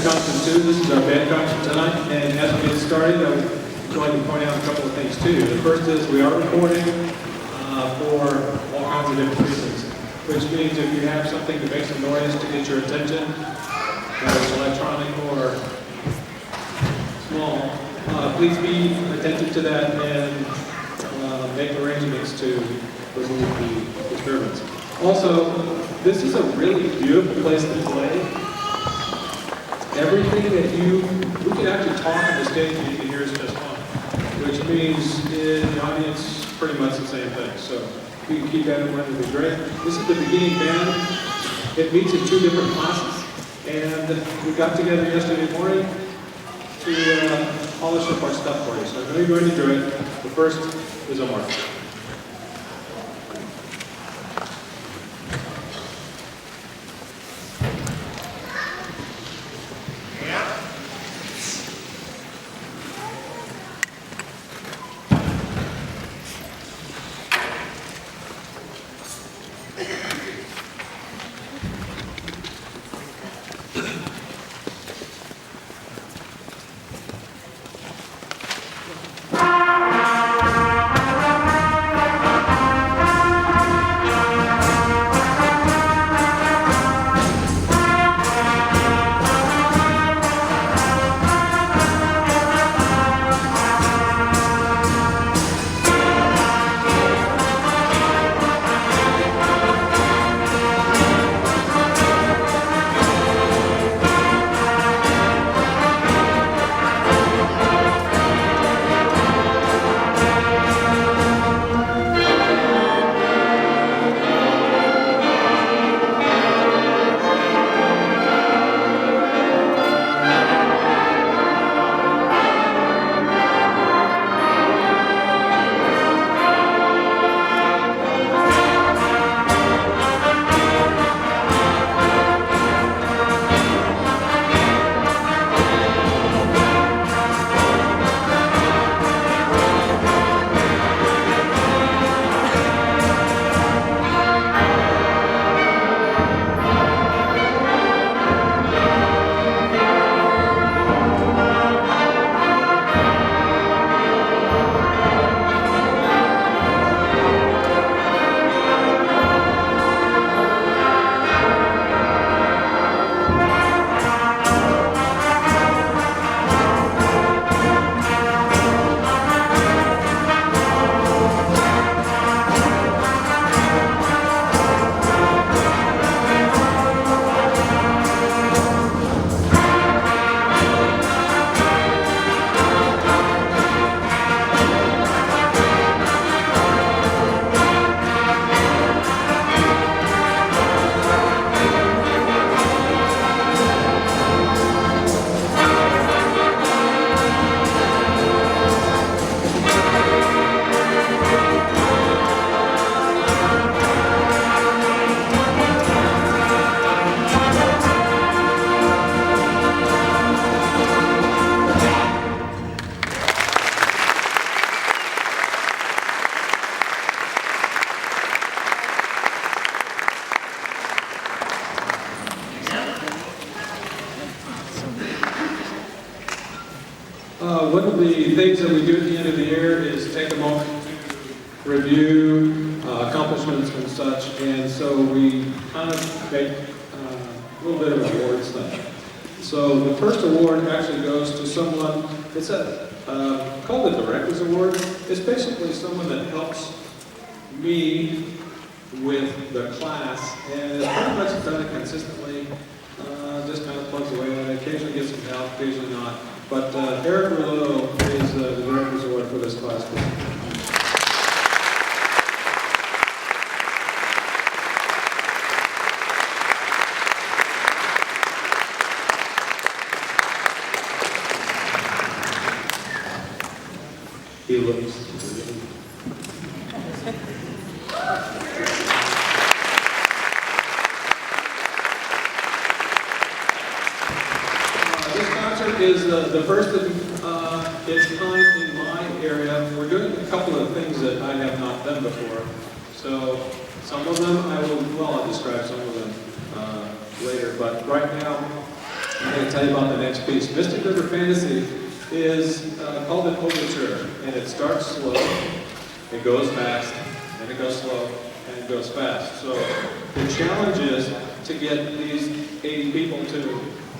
concert too. This is our band concert tonight, and as we get started, I'm going to point out a couple of things too. The first is we are recording for all kinds of different reasons, which means if you have something that makes a noise to get your attention, whether it's electronic or small, please be attentive to that and make arrangements to remove the disturbance. Also, this is a really beautiful place to play. Everything that we can actually talk on the stage and you can hear us just fine, which means in the audience, pretty much the same thing. So if you can keep that in mind, it would be great. This is the beginning band. It meets in 2 different classes, and we got together yesterday morning to polish up our stuff for you. So I know you're going to enjoy it. The first is a march. One of the things that we do at the end of the year is take a moment to review accomplishments and such, and so we kind of make a little bit of an award stuff. So the first award actually goes to someone, it's called the Director's Award. It's basically someone that helps me with the class, and it's pretty much done it consistently, just kind of plugs away at it. Occasionally gets some help, occasionally not. But Eric Rouleau is the Director's Award for this class. He looks. Is the first of its kind in my area. We're doing a couple of things that I have not done before. So some of them I'll describe some of them later. But right now, I'm going to tell you about the next piece. Mystic River Fantasy is called an overture, and it starts slow, it goes fast, and it goes slow, and it goes fast. So the challenge is to get these 80 people to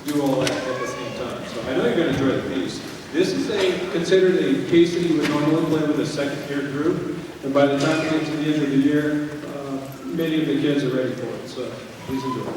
do all that at the same time. So I know you're going to enjoy the piece. This is considered a piece that you would normally play with a second-year group, and by the time we get to the end of the year, many of the kids are ready for it. So please enjoy.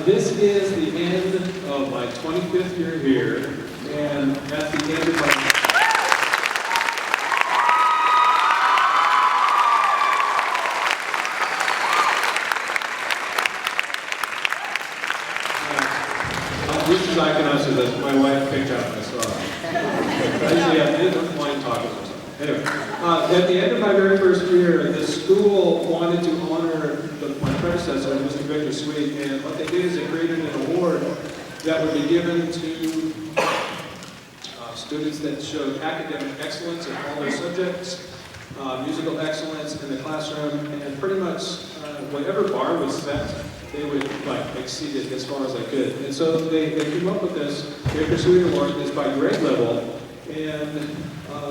This is the end of my 25th year here, and at the end of my... This is Iconosis that my wife picked out when I saw it. Actually, I didn't mind talking or something. Anyway, at the end of my very first year, the school wanted to honor my predecessor, Mr. Victor Sweet, and what they did is they created an award that would be given to students that showed academic excellence in all their subjects, musical excellence in the classroom, and pretty much whatever bar was set, they would exceed it as far as they could. And so they came up with this Victor Sweet Award. It's by grade level, and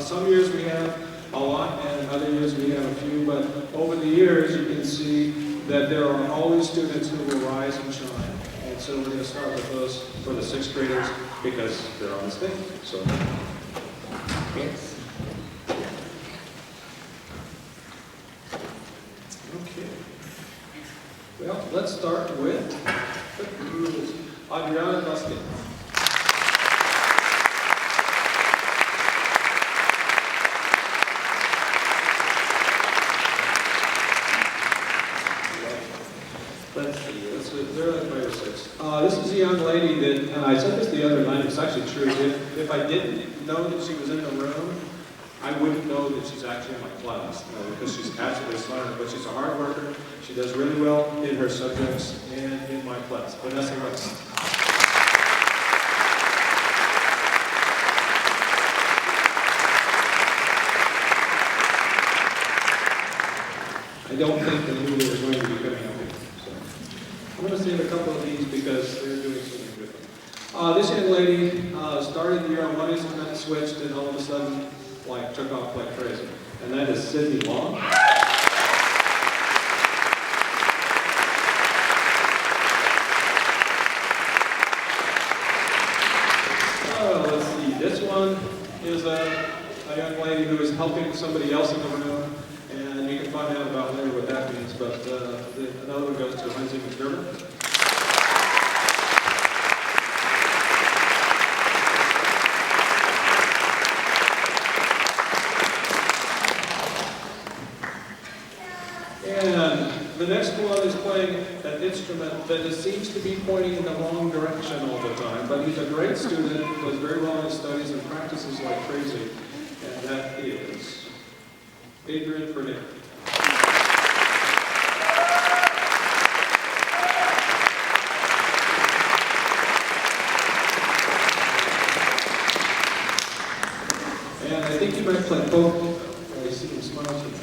some years we have a lot, and other years we have a few, but over the years you can see that there are always students who will rise and shine. And so we're going to start with those for the 6th graders because they're on the stage. So, yes. Well, let's start with Adriana Buskin. Let's see, they're like 5 or 6. This is a young lady that, and I said this the other night, it's actually true. If I didn't know that she was in the room, I wouldn't know that she's actually in my class, because she's actually a learner, but she's a hard worker. She does really well in her subjects and in my class. Vanessa West. I don't think they knew they were going to be coming up here. So I'm going to save a couple of these because they're doing something good. This young lady started the year on one instrument, switched, and all of a sudden, took off like crazy. And that is Sydney Long. Let's see. This one is a young lady who is helping somebody else in the room. And you can find out about later what that means, but another one goes to Lindsay McDermott. And the next one is playing an instrument that just seems to be pointing in the wrong direction all the time, but he's a great student, does very well in his studies, and practices like crazy, and that is Adrian Burnett. And I think you might play both. I see him smiling.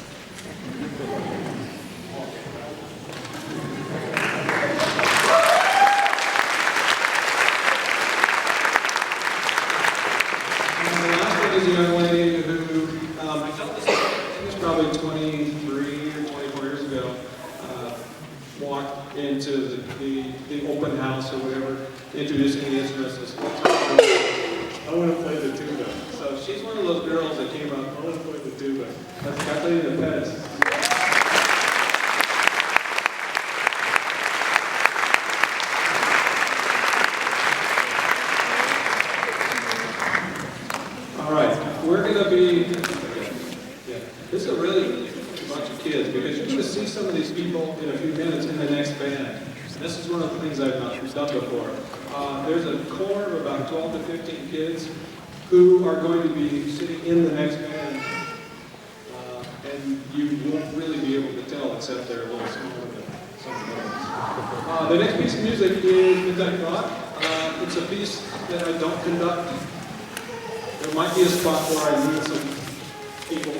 And the last one is a young lady who I felt this probably 23 or 24 years ago, walked into the open house or whatever, introducing the instruments. I want to play the tuba. So she's one of those girls that came up, I want to play the tuba. That's Kathleen Pettis. All right, we're going to be... This is a really bunch of kids because you're going to see some of these people in a few minutes in the next band. And this is one of the things I've not done before. There's a core of about 12 to 15 kids who are going to be sitting in the next band. And you won't really be able to tell except they're a little smaller than some of those. The next piece of music is Midnight Rock. It's a piece that I don't conduct. There might be a spot where I need some people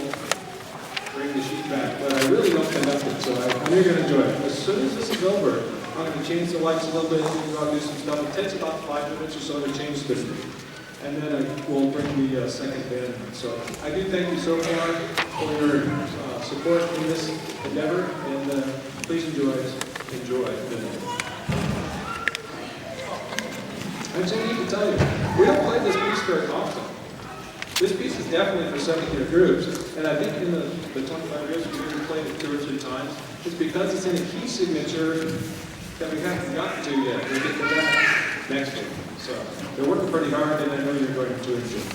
bring the sheet back, but I really don't conduct it, so I know you're going to enjoy it. As soon as this is over, I'm going to change the lights a little bit, and I'll do some stuff. It takes about 5 minutes or so to change this, and then I will bring the second band. So I do thank you so far for your support in this endeavor, and please enjoy it. I just need to tell you, we don't play this piece very often. This piece is definitely for second-year groups, and I think in the 25 years we've only played it 2 or 3 times. It's because it's in a key signature that we haven't gotten to yet. We'll get to that next week. So they're working pretty hard, and I know you're going to enjoy it.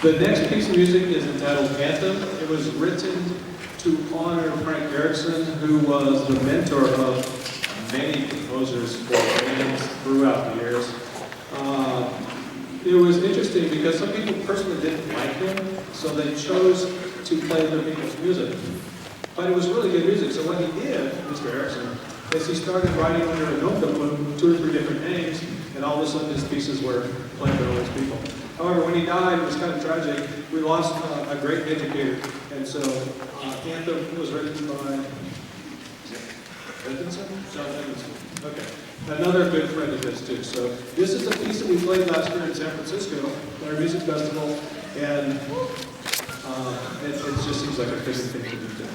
The next piece of music is entitled Anthem. It was written to honor Frank Erickson, who was the mentor of many composers for bands throughout the years. It was interesting because some people personally didn't like him, so they chose to play other people's music. But it was really good music, so what he did, Mr. Erickson, is he started writing under a notebook with 2 or 3 different names, and all of a sudden his pieces were played by all these people. However, when he died, it was kind of tragic. We lost a great educator, and so Anthem was written by Edmondson? John Edmondson. Okay. Another good friend of his, too. So this is a piece that we played last year in San Francisco at our music festival, and it just seems like a fitting thing to do.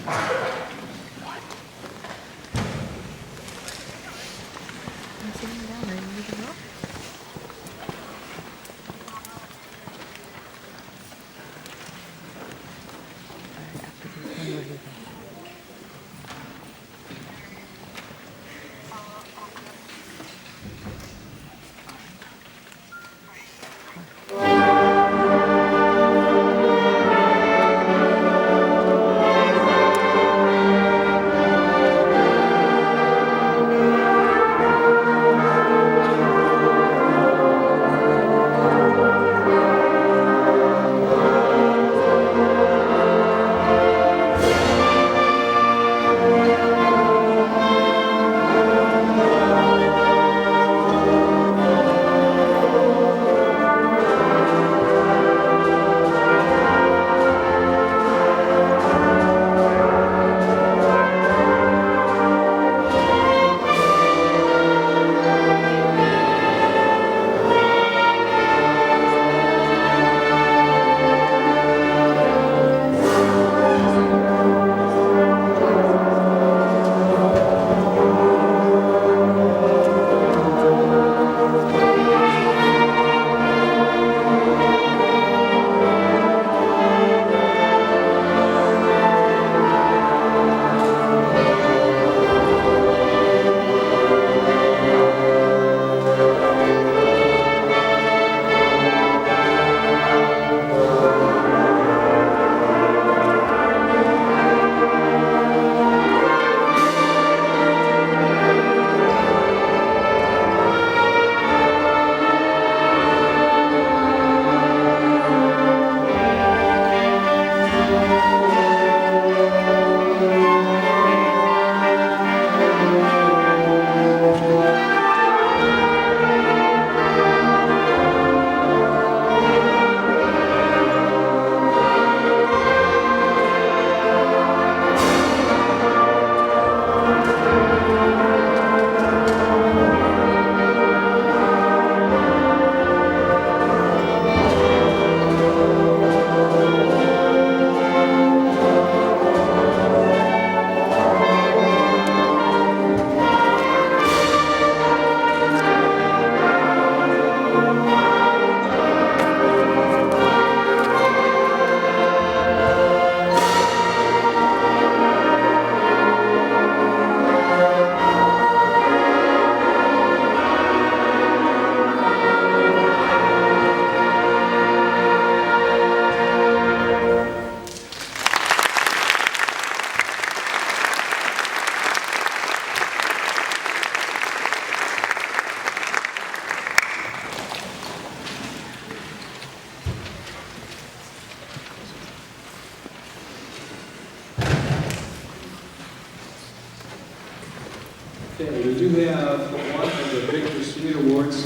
Okay, we do have one of the Victor Suite Awards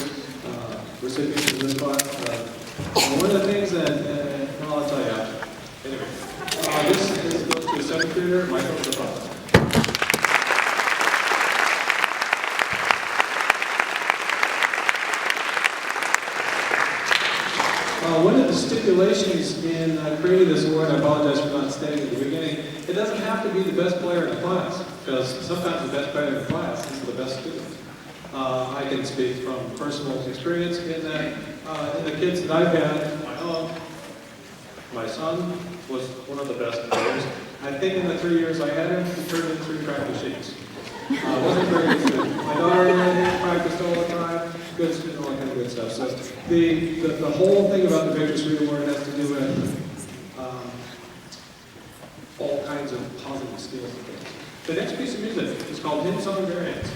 recipients in this spot. One of the things that, well, I'll tell you after. Anyway, this goes to the 7th grader, Michael Zapata. One of the stipulations in creating this award, I apologize for not stating at the beginning, it doesn't have to be the best player in the class, because sometimes the best player in the class is the best student. I can speak from personal experience in that in the kids that I've had, my son was one of the best players. I think in the 3 years I had him, he turned in 3 track machines. Wasn't very good student. My daughter practiced all the time, good student, all that kind of good stuff. So the whole thing about the Victor Suite Award has to do with all kinds of positive skills and things. The next piece of music is called Hymn Song Variants.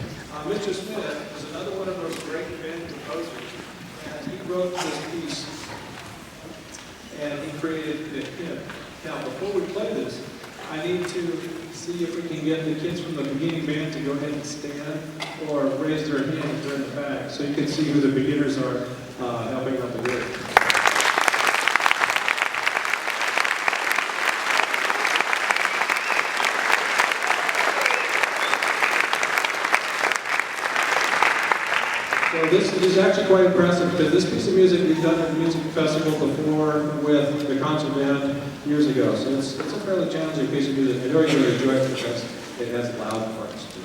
Mr. Smith is another one of those great band composers, and he wrote this piece, and he created the hymn. Now, before we play this, I need to see if we can get the kids from the beginning band to go ahead and stand or raise their hand if they're in the back, so you can see who the beginners are helping out the group. So this is actually quite impressive because this piece of music we've done at the music festival before with the concert band years ago. So it's a fairly challenging piece of music. I know you're going to enjoy it because it has loud parts too.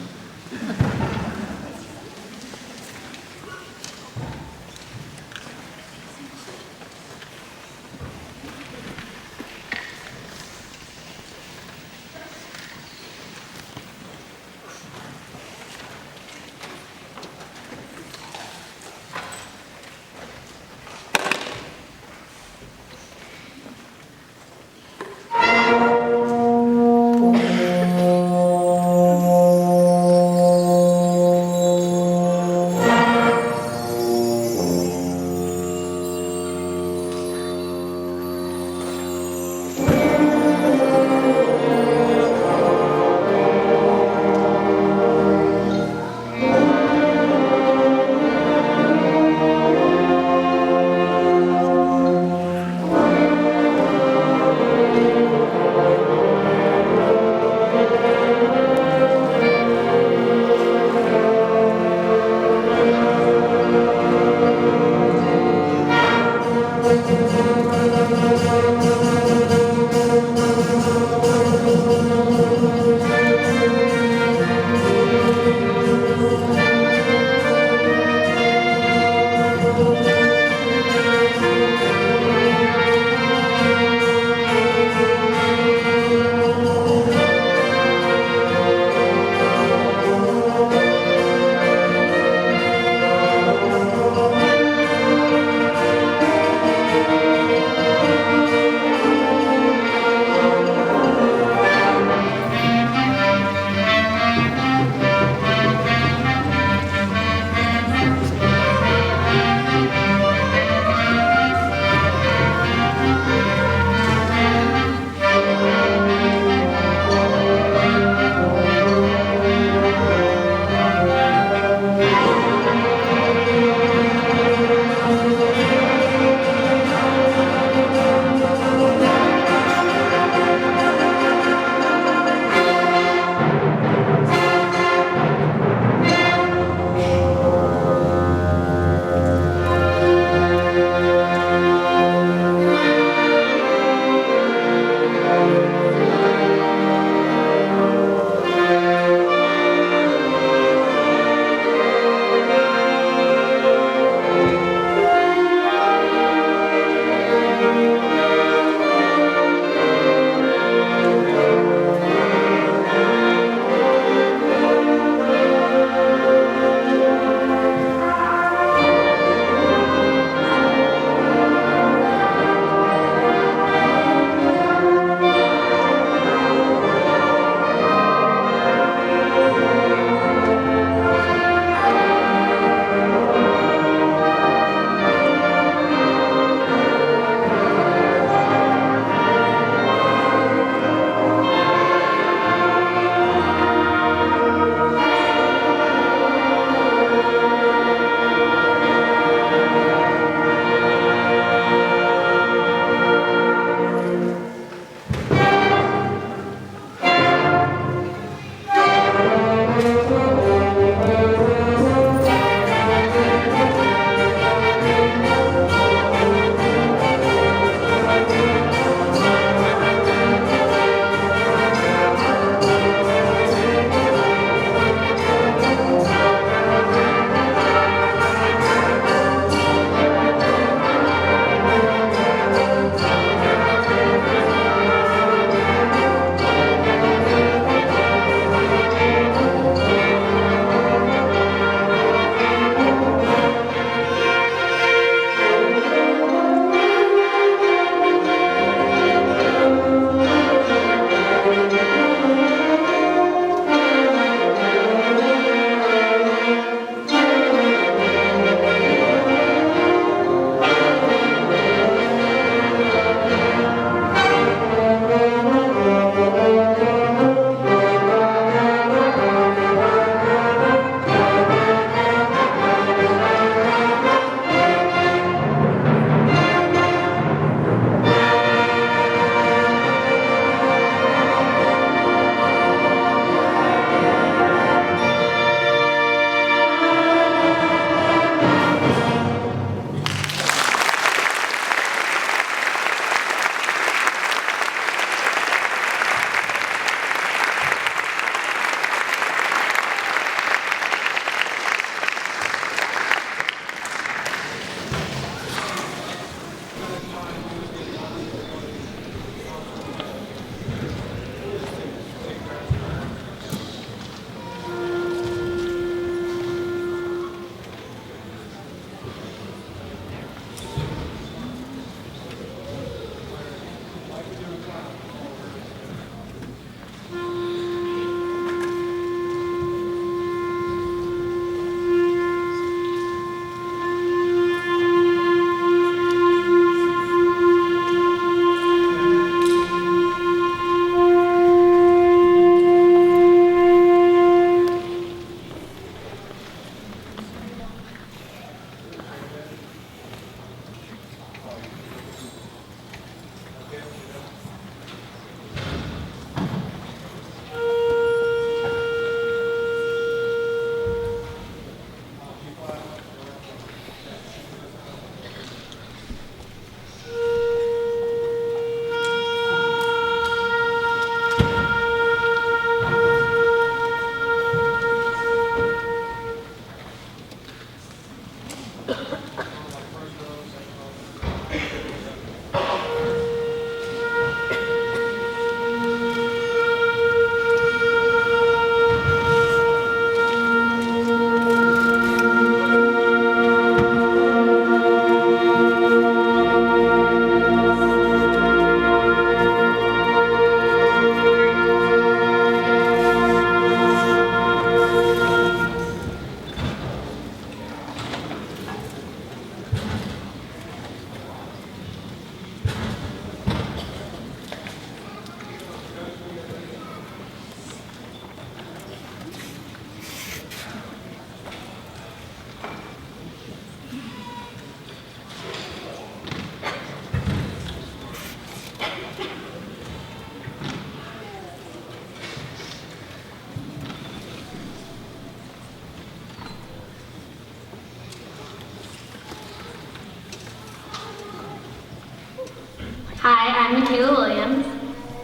Hi, I'm Michaela Williams.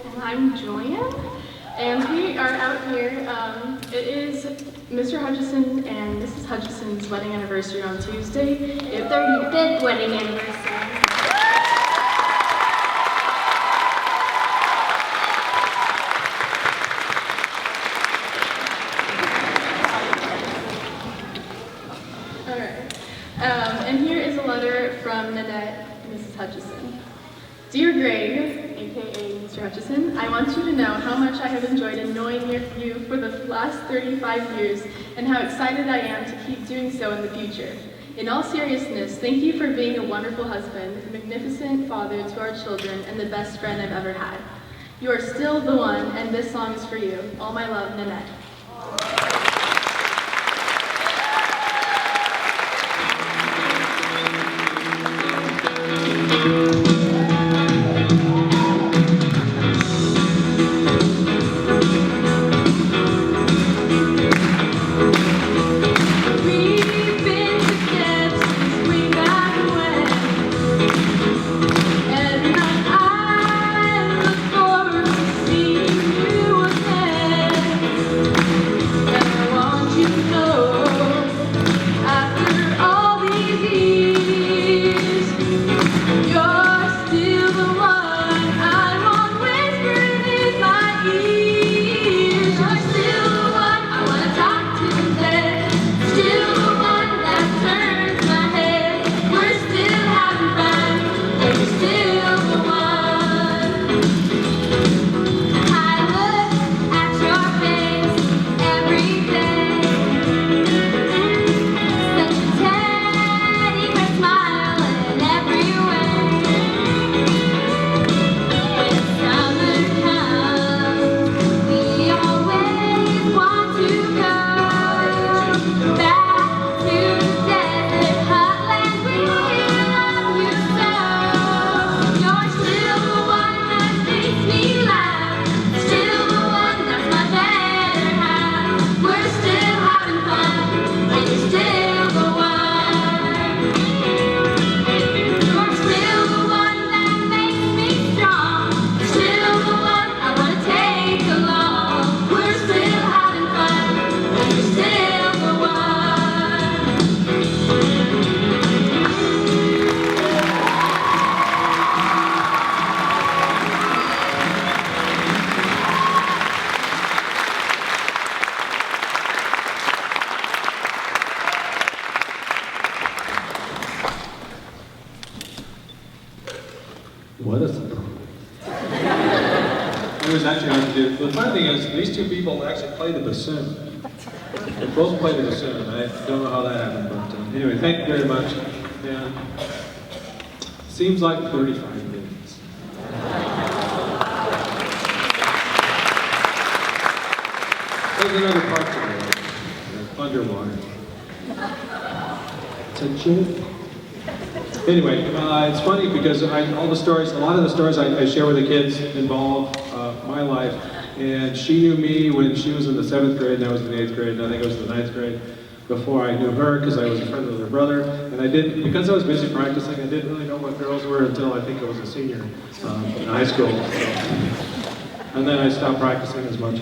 And I'm Julian. And we are out here. It is Mr. Hutchison and Mrs. Hutchison's wedding anniversary on Tuesday. Their 35th wedding anniversary. And here is a letter from Nanette, Mrs. Hutchison. Dear Greg, aka Mr. Hutchison, I want you to know how much I have enjoyed knowing you for the last 35 years and how excited I am to keep doing so in the future. In all seriousness, thank you for being a wonderful husband, a magnificent father to our children, and the best friend I've ever had. You are still the one, and this song is for you. All my love, Nanette. What a surprise. It was actually hard to do. The funny thing is, these two people actually play the bassoon. They both play the bassoon. I don't know how that happened, but anyway, thank you very much. And seems like 35 minutes. There's another part to it. Underwater. It's a joke. Anyway, it's funny because a lot of the stories I share with the kids involve my life. And she knew me when she was in the 7th grade and I was in the 8th grade, and I think I was in the 9th grade before I knew her because I was a friend with her brother. And because I was busy practicing, I didn't really know what girls were until I think I was a senior in high school. And then I stopped practicing as much.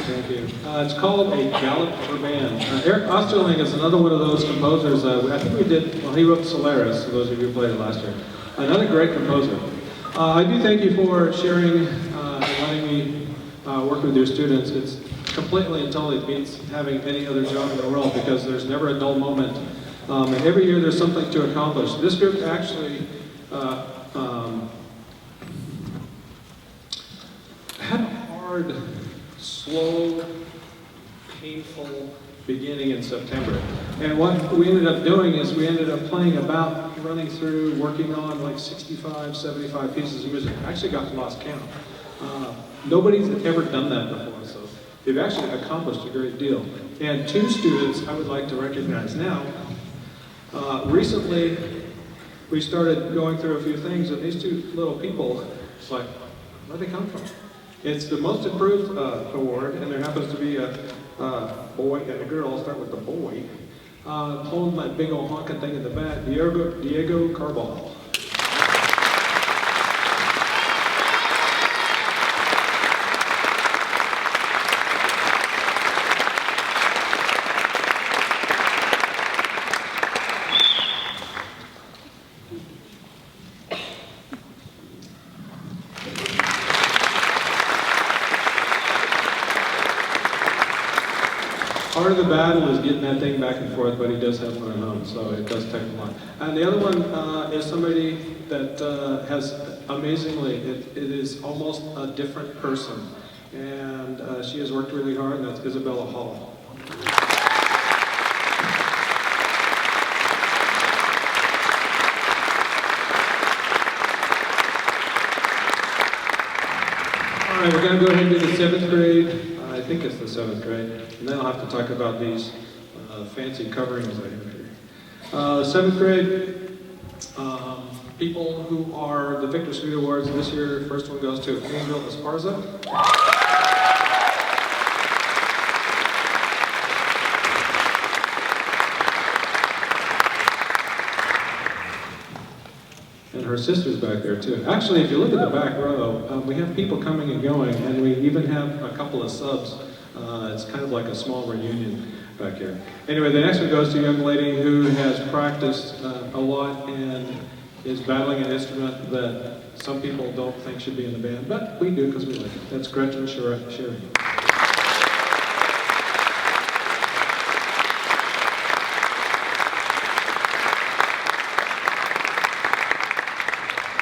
Thank you. It's called A Gallop for Band. Eric Osterling is another one of those composers. I think we did, well, he wrote Solaris, for those of you who played it last year. Another great composer. I do thank you for sharing and letting me work with your students. It's completely and totally beats having any other job in the world because there's never a dull moment. And every year there's something to accomplish. This group actually had a hard, slow, painful beginning in September. And what we ended up doing is we ended up playing about, running through, working on like 65, 75 pieces of music. I actually got lost count. Nobody's ever done that before, so they've actually accomplished a great deal. And two students I would like to recognize now. Recently, we started going through a few things, and these two little people, it's like, where'd they come from? It's the Most Improved Award, and there happens to be a boy and a girl. I'll start with the boy. Holding that big old honking thing in the back, Diego Carball. Part of the battle is getting that thing back and forth, but he does have one at home, so it does take a lot. And the other one is somebody that has amazingly, it is almost a different person. And she has worked really hard, and that's Isabella Hall. All right, we're going to go ahead and do the 7th grade. I think it's the 7th grade. And then I'll have to talk about these fancy coverings I have here. 7th grade, people who are the Victor Street Awards this year, first one goes to Angel Esparza. And her sister's back there too. Actually, if you look at the back row, we have people coming and going, and we even have a couple of subs. It's kind of like a small reunion back here. Anyway, the next one goes to a young lady who has practiced a lot and is battling an instrument that some people don't think should be in the band, but we do because we like it. That's Gretchen Sherry.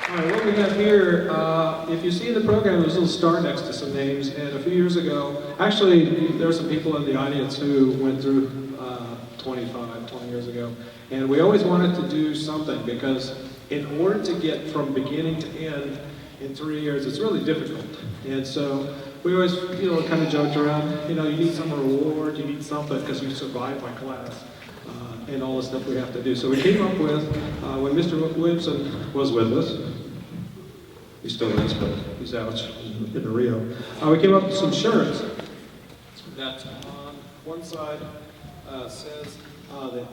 All right, what we have here, if you see in the program, there's a little star next to some names, and a few years ago, actually, there were some people in the audience who went through 20 years ago, and we always wanted to do something, because in order to get from beginning to end in 3 years, it's really difficult. And so we always, kind of joked around, you need some reward, you need something, because you survived my class. And all the stuff we have to do. So we came up with, when Mr. Williamson was with us, he still is, but he's out in the Rio. We came up with some shirts that on one side says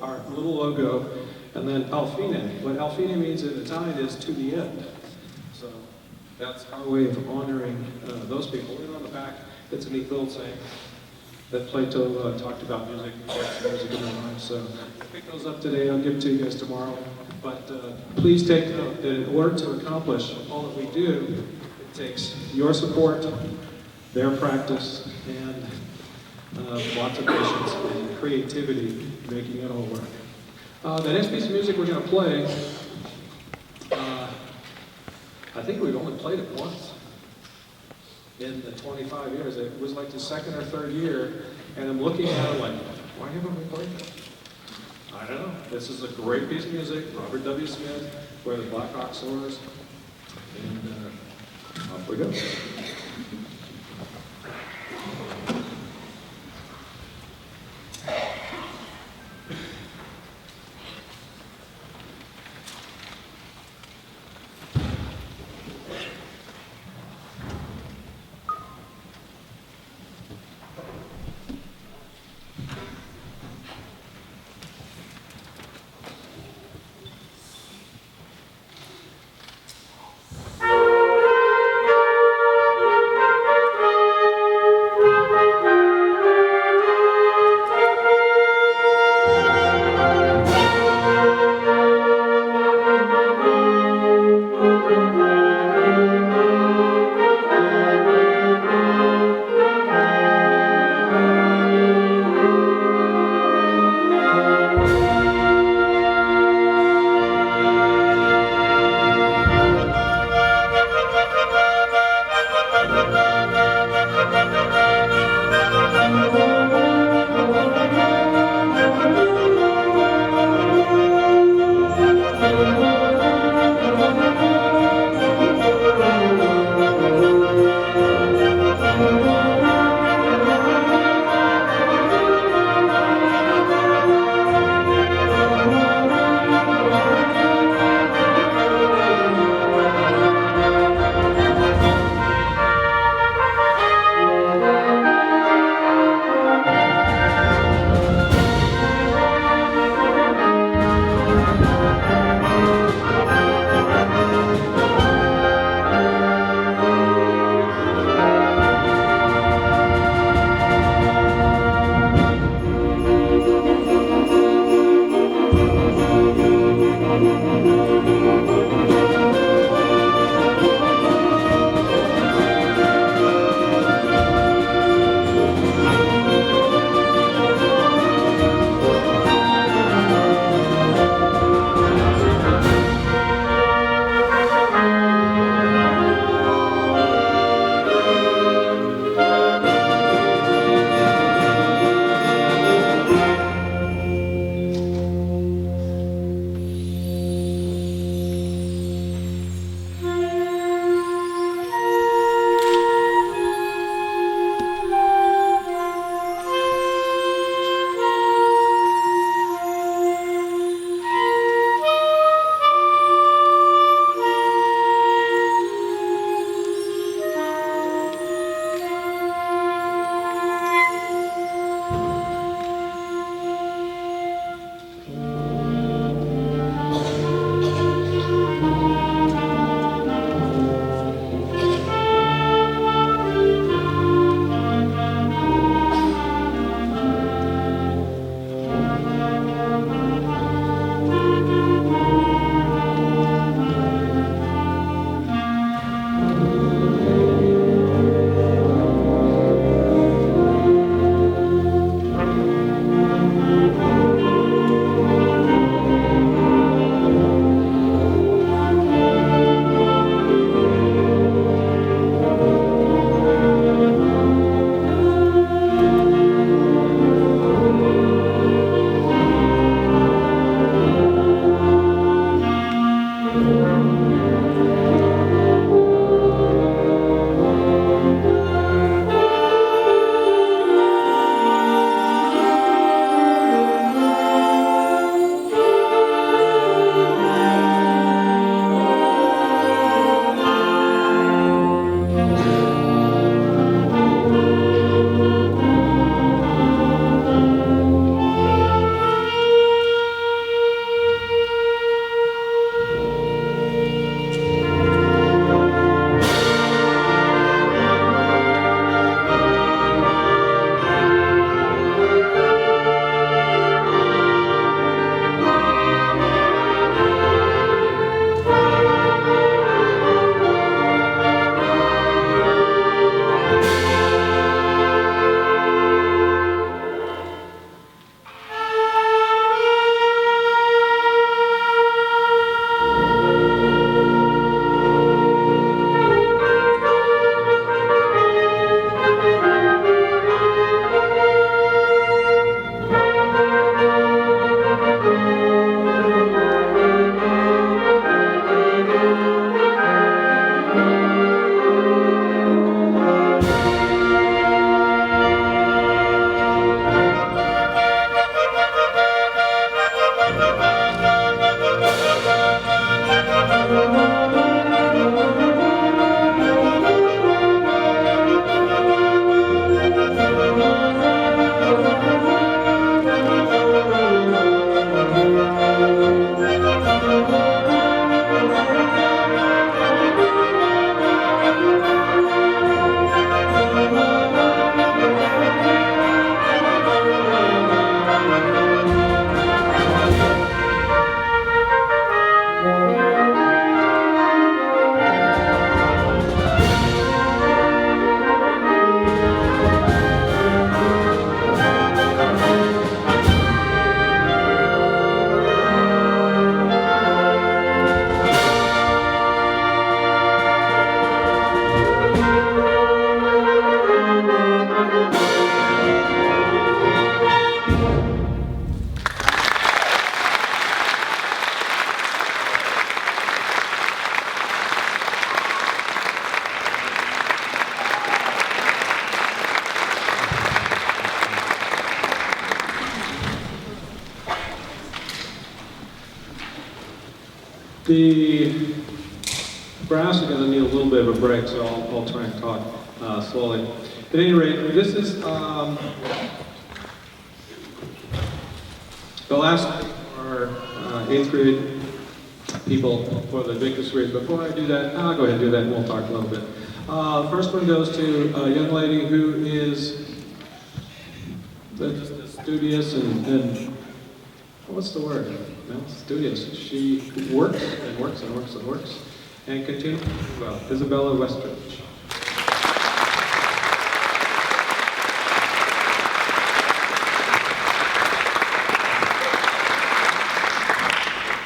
our little logo, and then Alfine. What Alfine means in Italian is to the end. So that's our way of honoring those people. And on the back, it's a neat little saying that Plato talked about music in their lives. So I picked those up today. I'll give them to you guys tomorrow. But please take note that in order to accomplish all that we do, it takes your support, their practice, and lots of patience and creativity making it all work. The next piece of music we're going to play, I think we've only played it once in the 25 years. It was like the second or third year, and I'm looking at it like, why haven't we played that? I don't know. This is a great piece of music, Robert W. Smith, Where the Black Hawk Soars, and off we go. The brass are going to need a little bit of a break, so I'll try and talk slowly. At any rate, this is the last our 8th grade people for the biggest grade. Before I do that, I'll go ahead and do that and we'll talk a little bit. First one goes to a young lady who is just studious and what's the word? No, studious. She works and works and works and works and continues. Well, Isabella Westridge.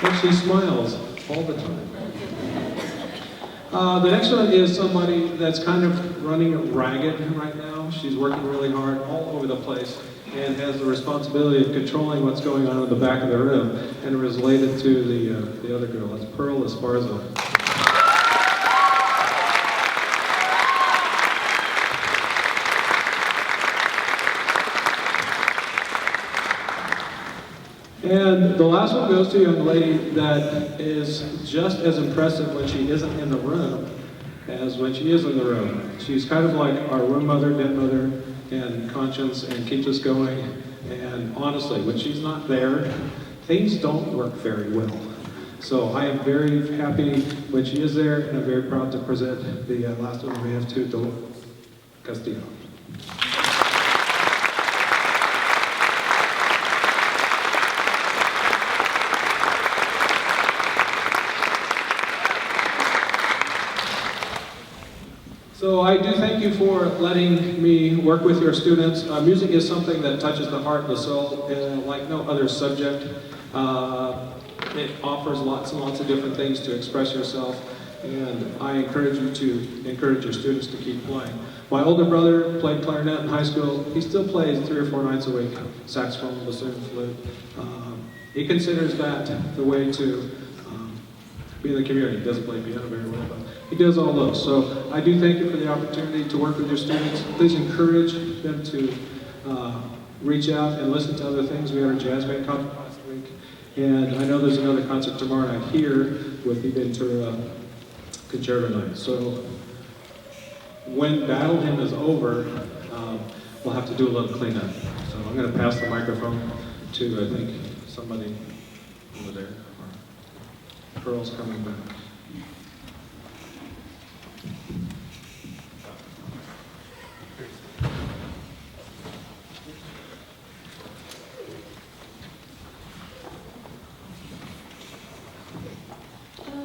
And she smiles all the time. The next one is somebody that's kind of running ragged right now. She's working really hard all over the place and has the responsibility of controlling what's going on in the back of the room and is related to the other girl. That's Pearl Esparza. And the last one goes to a young lady that is just as impressive when she isn't in the room as when she is in the room. She's kind of like our room mother, den mother, and conscience, and keeps us going. And honestly, when she's not there, things don't work very well. So I am very happy when she is there, and I'm very proud to present the last one we have to Dol Castillo. So I do thank you for letting me work with your students. Music is something that touches the heart and the soul, like no other subject. It offers lots and lots of different things to express yourself, and I encourage you to encourage your students to keep playing. My older brother played clarinet in high school. He still plays 3 or 4 nights a week, saxophone, bassoon, flute. He considers that the way to be in the community. He doesn't play piano very well, but he does all those. So I do thank you for the opportunity to work with your students. Please encourage them to reach out and listen to other things. We had our jazz band concert last week, and I know there's another concert tomorrow night here with the Ventura Concerto Night. So when Battle Hymn is over, we'll have to do a little cleanup. So I'm going to pass the microphone to, I think, somebody over there. Pearl's coming back.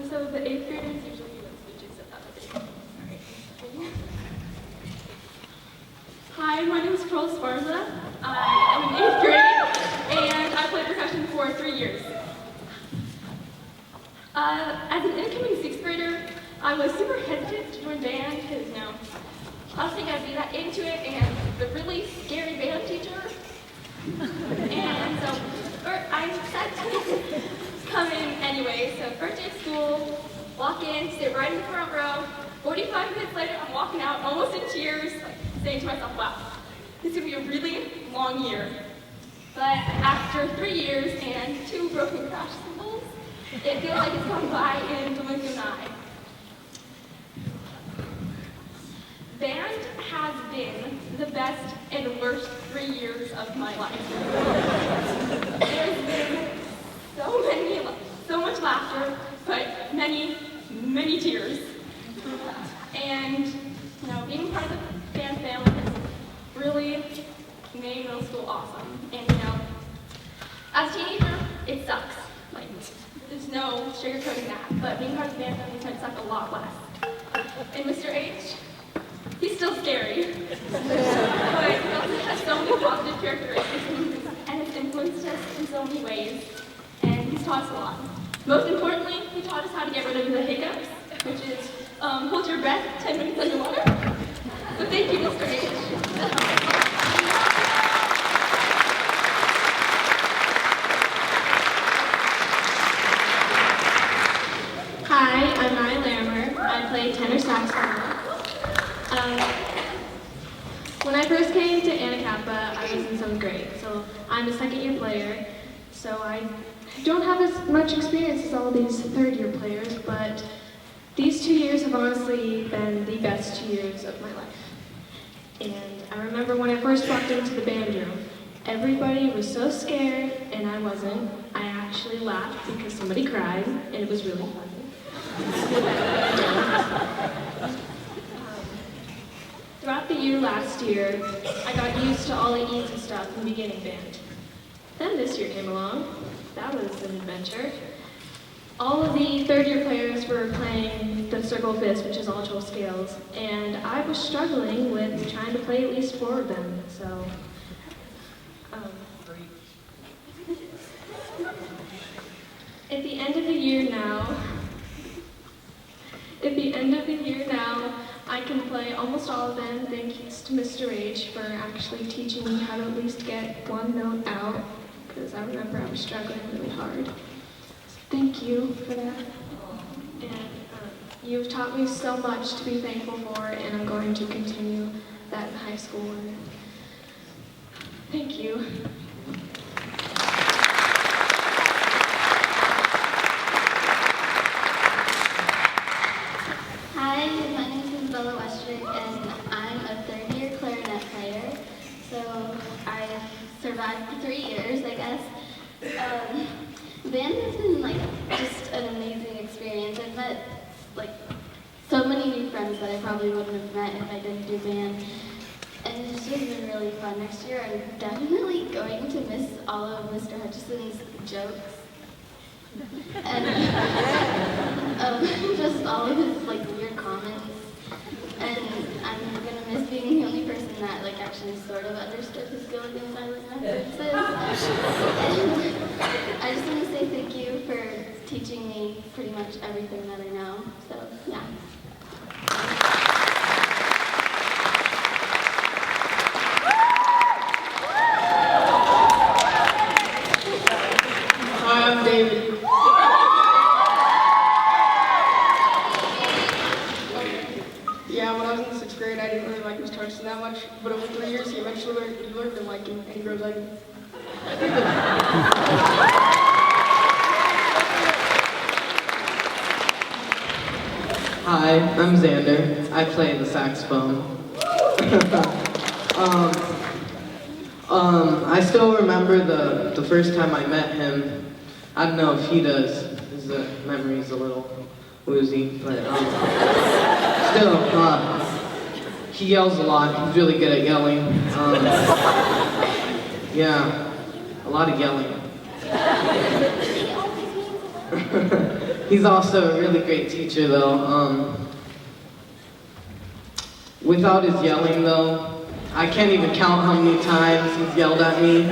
So the 8th graders usually do speeches at that day. Hi, my name is Pearl Esparza. I am in 8th grade, and I played percussion for 3 years. As an incoming 6th grader, I was super hesitant to join band because, you know, I was thinking I'd be that into it and the really scary band teacher. And so I decided to come in anyway. So first day of school, walk in, sit right in the front row. 45 minutes later, I'm walking out almost in tears, saying to myself, wow, this is going to be a really long year. But after 3 years and 2 broken crash cymbals, it feels like it's gone by in the blink of an eye. Band has been the best and worst 3 years of my life. There's been so much laughter, but many tears. And, you know, being part of the band family has really made middle school awesome. And, you know, as a teenager, it sucks. Like, there's no sugarcoating that, but being part of the band family might suck a lot less. And Mr. H, he's still scary, but he also has so many positive characteristics and has influenced us in so many ways, and he's taught us a lot. Most importantly, he taught us how to get rid of the hiccups, which is hold your breath 10 minutes underwater. So thank you, Mr. H. Hi, I'm Ryan Larimer. I play tenor saxophone. When I first came to Anacapa, I was in 7th grade, so I'm a second-year player. So I don't have as much experience as all these third-year players, but these 2 years have honestly been the best 2 years of my life. And I remember when I first walked into the band room, everybody was so scared, and I wasn't. I actually laughed because somebody cried, and it was really funny. Throughout the year last year, I got used to all the easy stuff in beginning band. Then this year came along. That was an adventure. All of the third-year players were playing the circle of fifths, which is all 12 scales, and I was struggling with trying to play at least 4 of them, so... At the end of the year now, I can play almost all of them, thanks to Mr. H for actually teaching me how to at least get one note out, because I remember I was struggling really hard. So thank you for that. And you've taught me so much to be thankful for, and I'm going to continue that in high school. And thank you. Hi, my name is Bella Westrick, and I'm a third-year clarinet player. So I've survived for 3 years, I guess. Band has been just an amazing experience. I've met so many new friends that I probably wouldn't have met if I didn't do band. And it's just been really fun. Next year, I'm definitely going to miss all of Mr. Hutchison's jokes. And just all of his weird comments. And I'm gonna miss being the only person that actually sort of understood his Gilligan's Island references. And I just want to say thank you for teaching me pretty much everything that I know. So yeah. Hi, I'm David. Yeah, when I was in the 6th grade, I didn't really like Mr. Hutchinson that much, but over 3 years, you eventually learned to like him, and he grows like him. Hi, I'm Xander. I play the saxophone. I still remember the first time I met him. I don't know if he does. His memory's a little woozy, but still, he yells a lot. He's really good at yelling. Yeah, a lot of yelling. He's also a really great teacher, though. Without his yelling, though, I can't even count how many times he's yelled at me.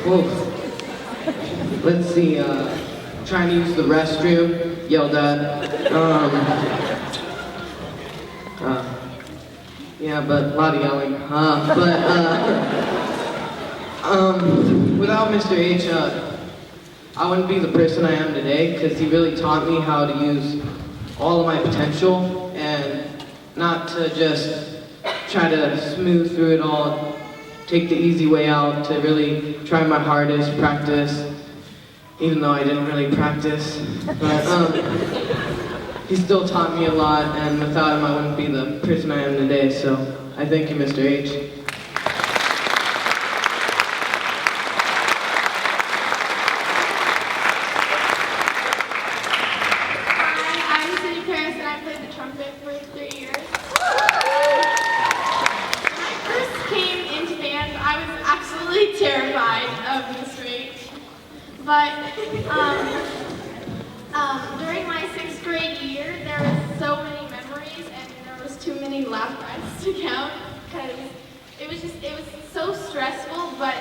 Whoa. Let's see, trying to use the restroom, yelled at. Yeah, but a lot of yelling. Without Mr. H, I wouldn't be the person I am today, because he really taught me how to use all of my potential and not to just try to smooth through it all, take the easy way out, to really try my hardest, practice, even though I didn't really practice. But he still taught me a lot, and without him I wouldn't be the person I am today, so I thank you, Mr. H. During my 6th grade year, there were so many memories, and there was too many laugh tracks to count, because it was so stressful, but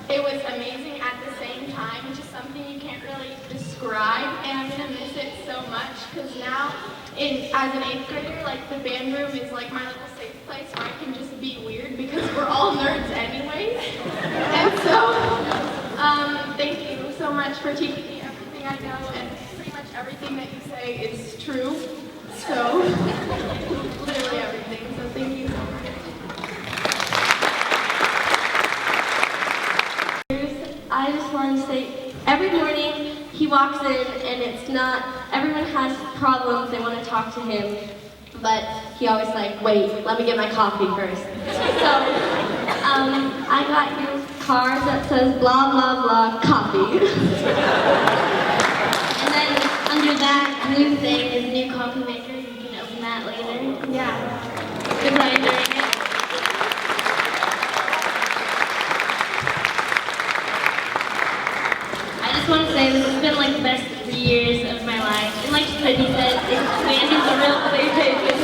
it was amazing at the same time. It's just something you can't really describe, and I'm gonna miss it so much, because now, as an 8th grader, the band room is my little safe place where I can just be weird, because we're all nerds anyways. And so, thank you so much for teaching me everything I know, and pretty much everything that you say is true. So, literally everything. So thank you so much. wanted to say, every morning he walks in and it's not, everyone has problems, they want to talk to him, but he always like, wait, let me get my coffee first. So, I got you cards that says blah, blah, blah, coffee. And then under that blue thing is new coffee maker. You can open that later. Yeah. Good luck doing it. I just want to say this has been like the best 3 years of my life. And like Sydney said, Andy's a real PlayStation.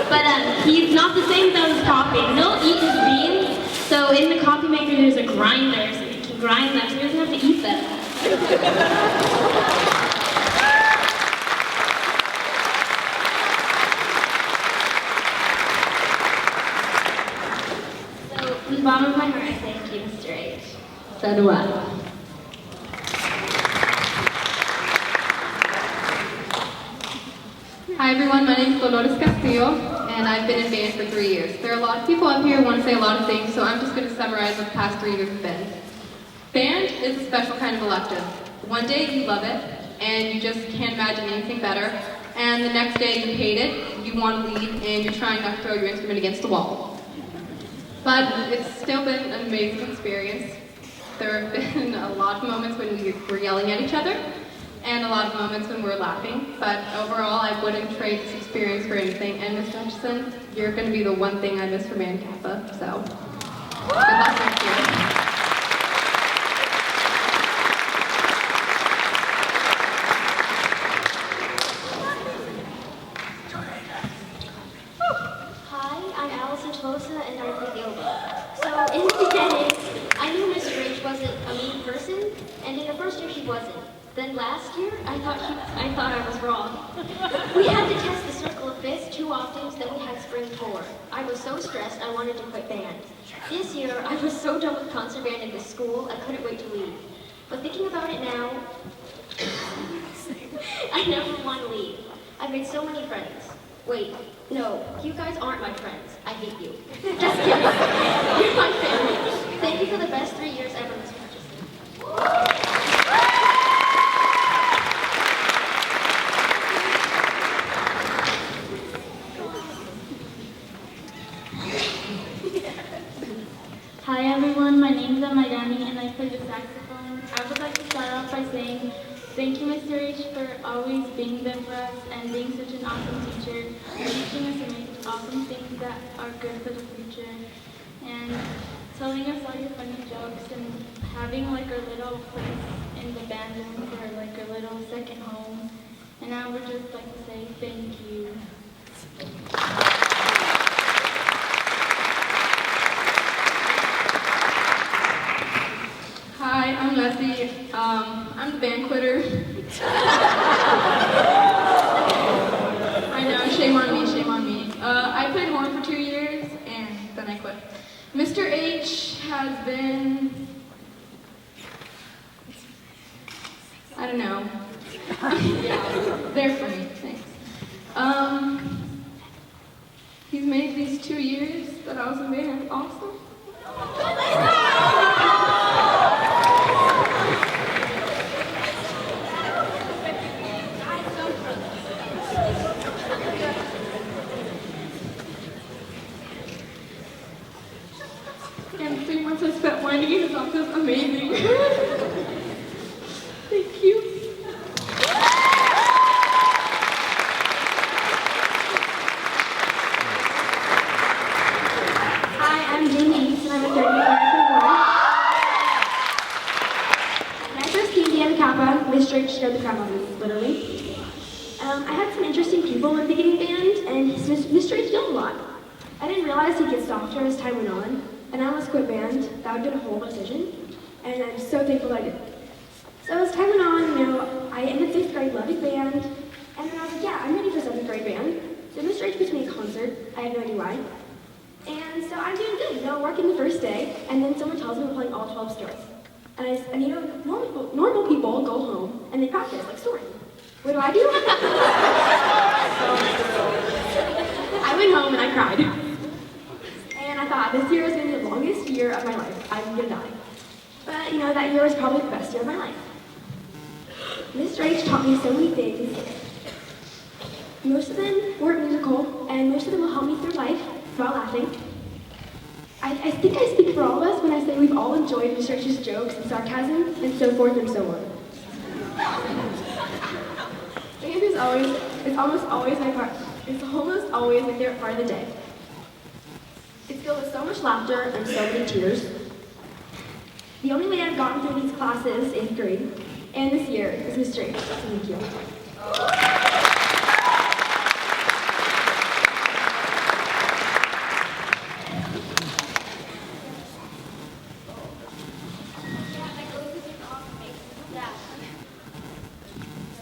But he's not the same without his coffee. He'll eat his beans. So in the coffee maker there's a grinder, so he can grind them, so he doesn't have to eat them. So from the bottom of my heart, I thank you, Mr. H. So do I. Hi everyone, my name is Dolores Castillo, and I've been in band for 3 years. There are a lot of people up here who want to say a lot of things, so I'm just going to summarize what the past 3 years have been. Band is a special kind of elective. One day you love it, and you just can't imagine anything better, and the next day you hate it, you want to leave, and you're trying not to throw your instrument against the wall. But it's still been an amazing experience. There have been a lot of moments when we were yelling at each other, and a lot of moments when we're laughing, but overall I wouldn't trade this experience for anything. And Mr. Hutchison, you're going to be the one thing I miss from Anacapa, so good luck next year. Hi, I'm Allison Tolosa and I play yoga. So in the beginning, I knew Mr. H wasn't a mean person, and in the first year he wasn't. Then last year, I thought I was wrong. We had to test the circle of fifths 2 octaves, then we had spring tour. I was so stressed I wanted to quit band. This year, I was so done with concert band in the school, I couldn't wait to leave. But thinking about it now, I never want to leave. I've made so many friends. Wait, no, you guys aren't my friends. I hate you. Just kidding. You're my family. Thank you for the best 3 years ever, Mr. Hutchison. Hi everyone, my name is Amayani and I play the saxophone. I would like to start off by saying thank you Mr. H for always being there for us and being such an awesome teacher and teaching us to make awesome things that are good for the future and telling us all your funny jokes and having like our little place in the band room for like our little second home. And I would just like to say thank you. Hi, I'm Leslie. I'm the band quitter. I know, shame on me, shame on me. I played horn for 2 years and then I quit. Mr. H has been, I don't know. Yeah, there for me, thanks. He's made these 2 years that I was in band awesome. And 3 months I spent winding in his office, amazing. Thank you. Hi, I'm Jamie East, and I'm a third year for When I first came to Anacapa, Mr. H scared the crap out of me, literally. I had some interesting people in the beginning band, and Mr. H yelled a lot. I didn't realize he'd get softer as time went on, and I almost quit band. That would have been a horrible decision, and I'm so thankful I did. So as time went on, I ended 5th grade loving band, and then I was like, yeah, I'm ready for 7th grade band. So Mr. H puts me in a concert. I have no idea why. And so I'm doing good, working the first day, and then someone tells me we're playing all 12 stories. And normal people go home and they practice, like story. What do? I went home and I cried. And I thought, this year is going to be the longest year of my life. I'm going to die. But, that year was probably the best year of my life. Mr. H taught me so many things. Most of them weren't musical, and most of them will help me through life while laughing. I think I speak for all of us when I say we've all enjoyed Mr. H's jokes and sarcasm, and so forth and so on. Band is almost always my favorite part of the day. It's filled with so much laughter and so many tears. The only way I've gotten through these classes, 8th grade, and this year is Mr. H. So thank you.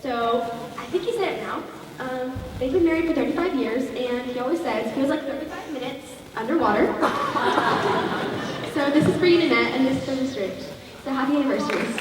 So, I think he said it now. They've been married for 35 years, and he always says, feels like 35 minutes underwater. So this is for you, Nanette, and this is for Mr. H. So happy anniversaries.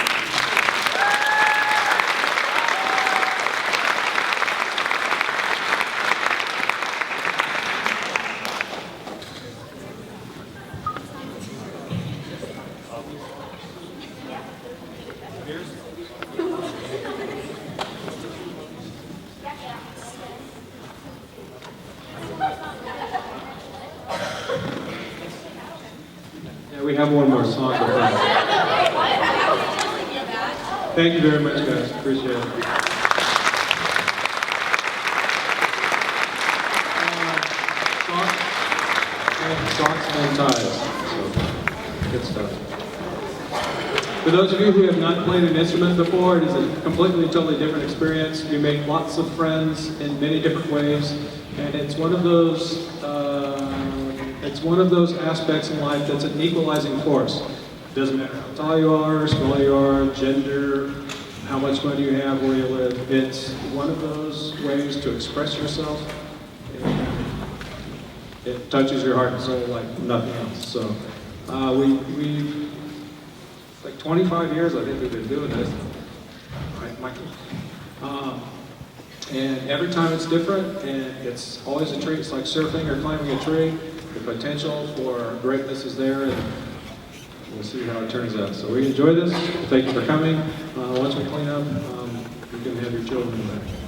Yeah, we have one more song to play. Thank you very much, guys. Appreciate it. Socks and ties. So, good stuff. For those of you who have not played an instrument before, it is a completely, totally different experience. You make lots of friends in many different ways, and it's one of those aspects in life that's an equalizing force. It doesn't matter how tall you are, small you are, gender, how much money you have, where you live. It's one of those ways to express yourself. It touches your heart and soul like nothing else. So we like 25 years I think we've been doing this. Right, Michael? And every time it's different, and it's always a treat. It's like surfing or climbing a tree. The potential for greatness is there, and we'll see how it turns out. So we enjoy this. Thank you for coming. Once we clean up, you can have your children back.